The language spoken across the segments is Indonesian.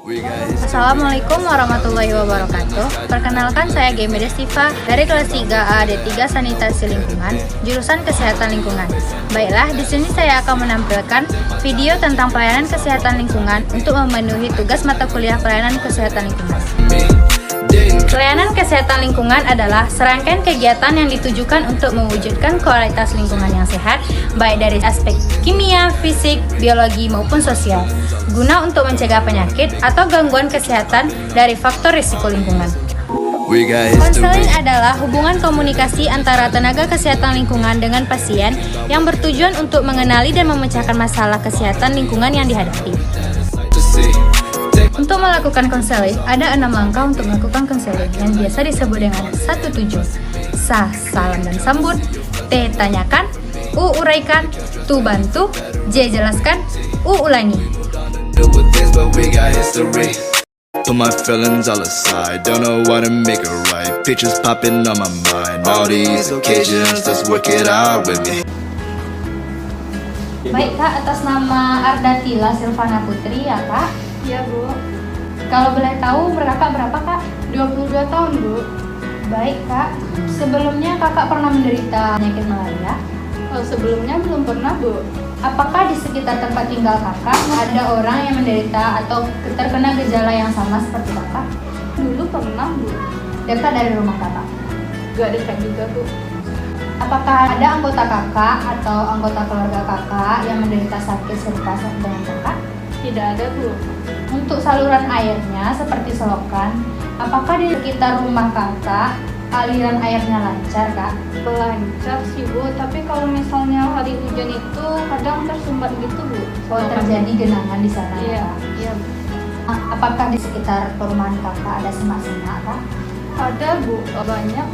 Assalamualaikum warahmatullahi wabarakatuh. Perkenalkan, saya Gemi Destiva dari kelas 3A D3 Sanitasi Lingkungan, jurusan Kesehatan Lingkungan. Baiklah, di sini saya akan menampilkan video tentang pelayanan kesehatan lingkungan untuk memenuhi tugas mata kuliah pelayanan kesehatan lingkungan. Pelayanan kesehatan lingkungan adalah serangkaian kegiatan yang ditujukan untuk mewujudkan kualitas lingkungan yang sehat, baik dari aspek kimia, fisik, biologi, maupun sosial, guna untuk mencegah penyakit atau gangguan kesehatan dari faktor risiko lingkungan. Konseling adalah hubungan komunikasi antara tenaga kesehatan lingkungan dengan pasien yang bertujuan untuk mengenali dan memecahkan masalah kesehatan lingkungan yang dihadapi. Untuk melakukan konseling, ada 6 langkah untuk melakukan konseling yang biasa disebut dengan 17. Sa, salam dan sambut. T, tanyakan. U, uraikan. Tu, bantu. J, jelaskan. U, ulangi. Put my feelings all aside, don't know what to make it right. Pictures popping on my mind, all these occasions, let's work it out with me. Baik Kak, atas nama Ardatila Silvana Putri ya Kak? Iya Bu. Kalau boleh tahu umur Kakak berapa Kak? 22 tahun Bu. Baik Kak, sebelumnya Kakak pernah menderita penyakit malaria? Sebelumnya belum pernah Bu. Apakah di sekitar tempat tinggal Kakak ada orang yang menderita atau terkena gejala yang sama seperti Kakak? Dulu pernah Bu. Dekat dari rumah Kakak? Gak dekat juga Bu. Apakah ada anggota Kakak atau anggota keluarga Kakak yang menderita sakit serupa dengan Kakak? Tidak ada Bu. Untuk saluran airnya seperti selokan, apakah di sekitar rumah Kakak aliran airnya lancar Kak? Lancar sih Bu, tapi kalau misalnya hari hujan itu kadang tersumbat gitu Bu. Oh, terjadi genangan di sana Iya, ya Kak? iya. Apakah di sekitar perumahan Kakak ada semak-semak Kak? Ada Bu, banyak.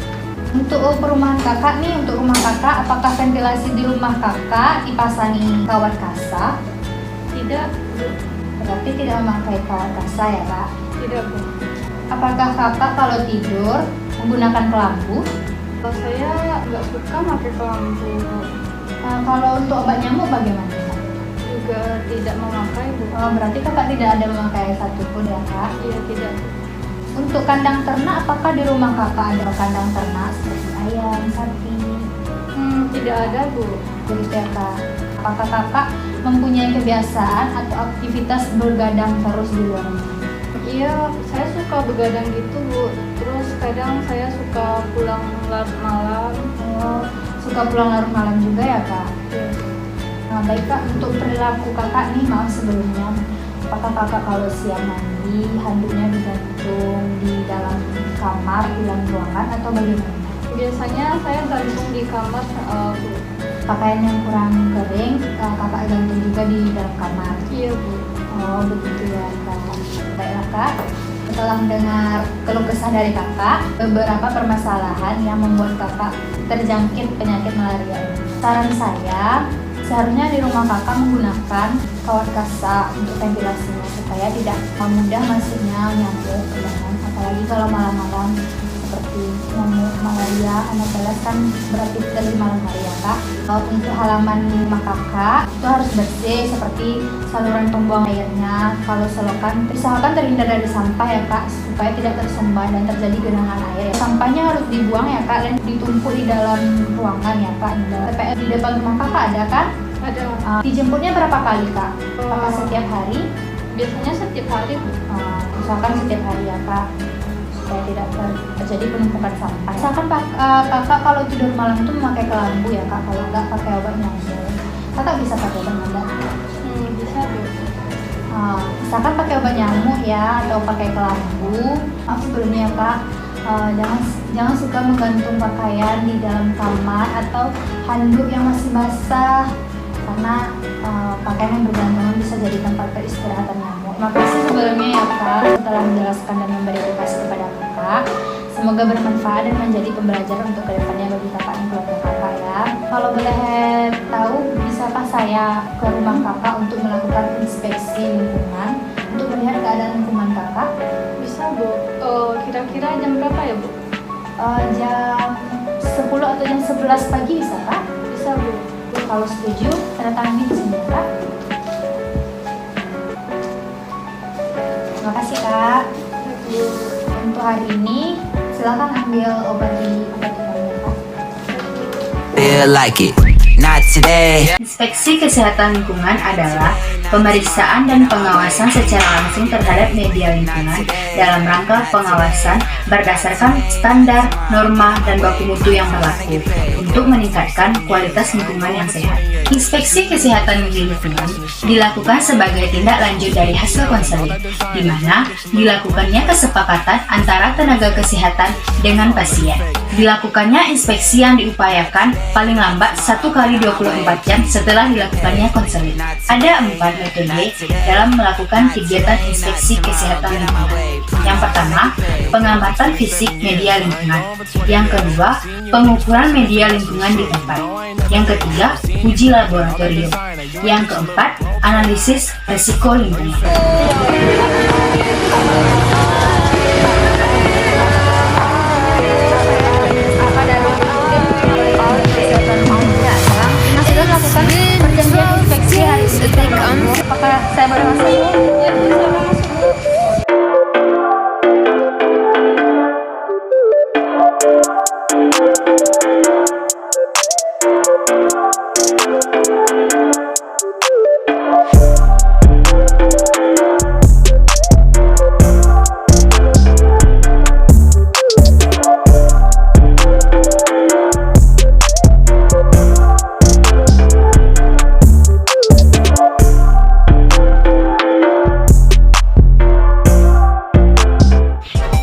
Untuk perumahan Kakak nih, untuk rumah Kakak, apakah ventilasi di rumah Kakak dipasangi kawat kasa? Tidak Bu. Berarti tidak memakai kawat kasa ya Kak? Tidak Bu. Apakah Kakak kalau tidur menggunakan kelambu? Kalau saya nggak suka pakai kelambu. Kalau untuk obat nyamuk bagaimana Kak? Juga tidak memakai Bu. Berarti Kakak tidak ada memakai satupun ya Kak? Iya tidak. Untuk kandang ternak, apakah di rumah Kakak ada kandang ternak seperti ayam, sapi? Tidak ada Bu. Begitu ya Kak? Apakah Kakak mempunyai kebiasaan atau aktivitas bergadang terus di luar rumah? Iya, saya suka begadang gitu Bu. Terus kadang saya suka pulang larut malam. Oh, suka pulang larut malam juga ya Kak? Ya. Nah, baik Kak, untuk perilaku Kakak nih, maaf sebelumnya, apakah Kakak kalau siang mandi handuknya digantung di dalam kamar, di dalam ruangan atau bagaimana? Biasanya saya gantung di kamar Bu. Pakaian yang kurang kering, Kakak gantung juga di dalam kamar? Iya Bu. Oh begitu ya Kak. Baiklah Kak, setelah mendengar keluh kesah dari Kakak, beberapa permasalahan yang membuat Kakak terjangkit penyakit malaria ini. Saran saya, seharusnya di rumah Kakak menggunakan kawat kasa untuk ventilasinya supaya tidak mudah masuknya nyamuk ke dalam, apalagi kalau malam-malam seperti nyamuk malaria, Anopheles kan beraktivitas di malam hari ya Kak. Untuk halaman rumah Kakak itu harus bersih seperti saluran pembuang airnya. Kalau selokan usahakan terhindar dari sampah ya Kak, supaya tidak tersumbat dan terjadi genangan air. Sampahnya harus dibuang ya Kak dan ditumpuk di dalam ruangan ya Kak. TPS di depan rumah Kakak ada kan? Ada. Dijemputnya berapa kali Kak? Apakah setiap hari? Biasanya setiap hari Bu. Usahakan setiap hari ya Kak, supaya tidak terjadi penumpukan sampah. Misalkan Kakak kalau tidur malam itu memakai kelambu ya Kak, kalau nggak pakai obat nyamuk. Kakak bisa pakai obat nyamuk? Bisa Bu. Misalkan pakai obat nyamuk ya, atau pakai kelambu. Maaf sebelumnya ya Kak, jangan suka menggantung pakaian di dalam kamar atau handuk yang masih basah, karena pakaian yang bergantungan bisa jadi tempat peristirahatan nyamuk. Terima kasih sebelumnya ya Kak telah menjelaskan dan memberi edukasi kepada Kakak. Semoga bermanfaat dan menjadi pembelajaran untuk kedepannya bagi Kakak dan keluarga Kakak ya. Kalau boleh tahu, bisakah saya ke rumah Kakak untuk melakukan inspeksi lingkungan untuk melihat keadaan lingkungan Kakak? Bisa Bu. Kira-kira jam berapa ya Bu? Jam 10 atau jam 11 pagi bisa Kak? Bisa Bu. Kalau setuju, tanda tangan di sini ya Kak. Terima kasih Kak. Untuk hari ini silakan ambil obat di Kak. Feel like it, not today. Inspeksi kesehatan lingkungan adalah pemeriksaan dan pengawasan secara langsung terhadap media lingkungan dalam rangka pengawasan berdasarkan standar, norma, dan baku mutu yang berlaku untuk meningkatkan kualitas lingkungan yang sehat. Inspeksi kesehatan lingkungan dilakukan sebagai tindak lanjut dari hasil konseling, di mana dilakukannya kesepakatan antara tenaga kesehatan dengan pasien. Dilakukannya inspeksi yang diupayakan paling lambat 1 kali 24 jam setelah dilakukannya konseling. Ada 4 metode dalam melakukan kegiatan inspeksi kesehatan lingkungan. Yang pertama, pengamatan fisik media lingkungan. Yang kedua, pengukuran media lingkungan di tempat. Yang ketiga, uji laboratorium. Yang keempat, analisis resiko lingkungan. Apakah saya boleh masuk? Ya, bisa masuk.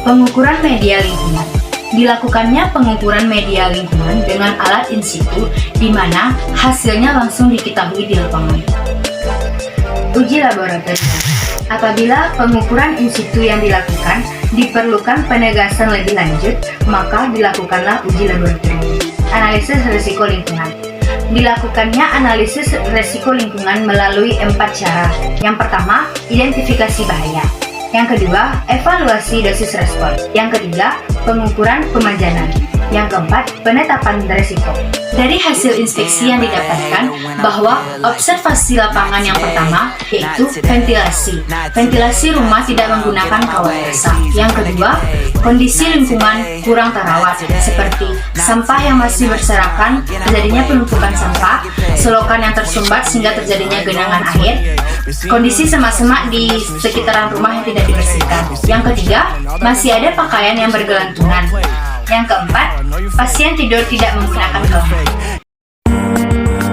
Pengukuran media lingkungan. Dilakukannya pengukuran media lingkungan dengan alat in situ, di mana hasilnya langsung diketahui di lapangan. Uji laboratorium. Apabila pengukuran in situ yang dilakukan diperlukan penegasan lebih lanjut, maka dilakukanlah uji laboratorium. Analisis risiko lingkungan. Dilakukannya analisis risiko lingkungan melalui 4 cara. Yang pertama, identifikasi bahaya. Yang kedua, evaluasi dosis respon. Yang ketiga, pengukuran pemajanan. Yang keempat, penetapan risiko. Dari hasil inspeksi yang didapatkan bahwa observasi lapangan yang pertama yaitu ventilasi. Ventilasi rumah tidak menggunakan kawat basah. Yang kedua, kondisi lingkungan kurang terawat seperti sampah yang masih berserakan, terjadinya penumpukan sampah, selokan yang tersumbat sehingga terjadinya genangan air, kondisi semak-semak di sekitaran rumah yang tidak dibersihkan. Yang ketiga, masih ada pakaian yang bergelantungan. Yang keempat, pasien tidur tidak menggunakan kelambu.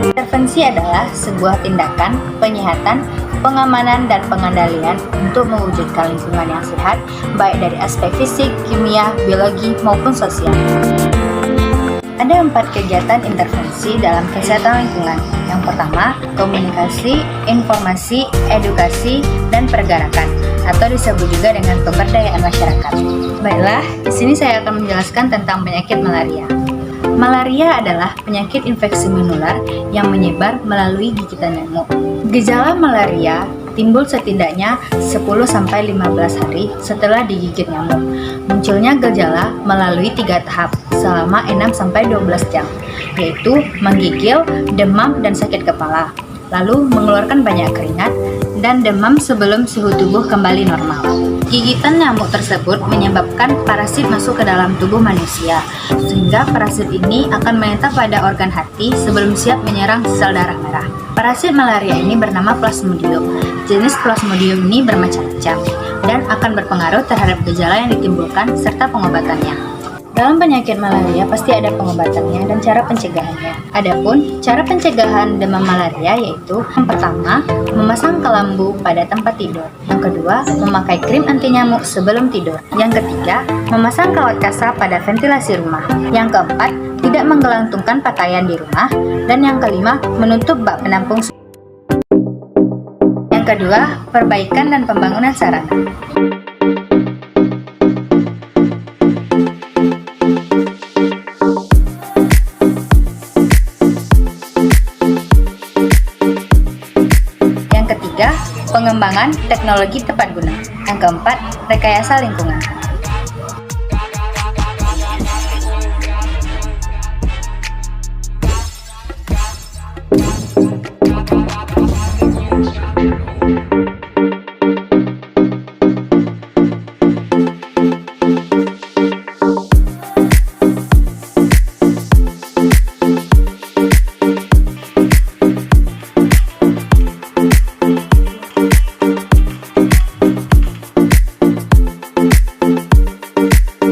Intervensi adalah sebuah tindakan penyihatan, pengamanan, dan pengendalian untuk mewujudkan lingkungan yang sehat, baik dari aspek fisik, kimia, biologi, maupun sosial. Ada 4 kegiatan intervensi dalam kesehatan lingkungan. Yang pertama, komunikasi, informasi, edukasi, dan pergerakan, atau disebut juga dengan pemberdayaan masyarakat. Baiklah, di sini saya akan menjelaskan tentang penyakit malaria. Malaria adalah penyakit infeksi menular yang menyebar melalui gigitan nyamuk. Gejala malaria timbul setidaknya 10-15 hari setelah digigit nyamuk. Munculnya gejala melalui 3 tahap selama 6-12 jam, yaitu menggigil, demam, dan sakit kepala. Lalu mengeluarkan banyak keringat dan demam sebelum suhu tubuh kembali normal. Gigitan nyamuk tersebut menyebabkan parasit masuk ke dalam tubuh manusia, sehingga parasit ini akan menetap pada organ hati sebelum siap menyerang sel darah merah. Parasit malaria ini bernama Plasmodium. Jenis Plasmodium ini bermacam-macam dan akan berpengaruh terhadap gejala yang ditimbulkan serta pengobatannya. Dalam penyakit malaria pasti ada pengobatannya dan cara pencegahannya. Adapun cara pencegahan demam malaria yaitu yang pertama, memasang kelambu pada tempat tidur. Yang kedua, memakai krim anti nyamuk sebelum tidur. Yang ketiga, memasang kawat kasar pada ventilasi rumah. Yang keempat, tidak menggelantungkan pakaian di rumah. Dan yang kelima, menutup bak penampung. Yang kedua, perbaikan dan pembangunan sarana. Pengembangan teknologi tepat guna. Yang keempat, rekayasa lingkungan.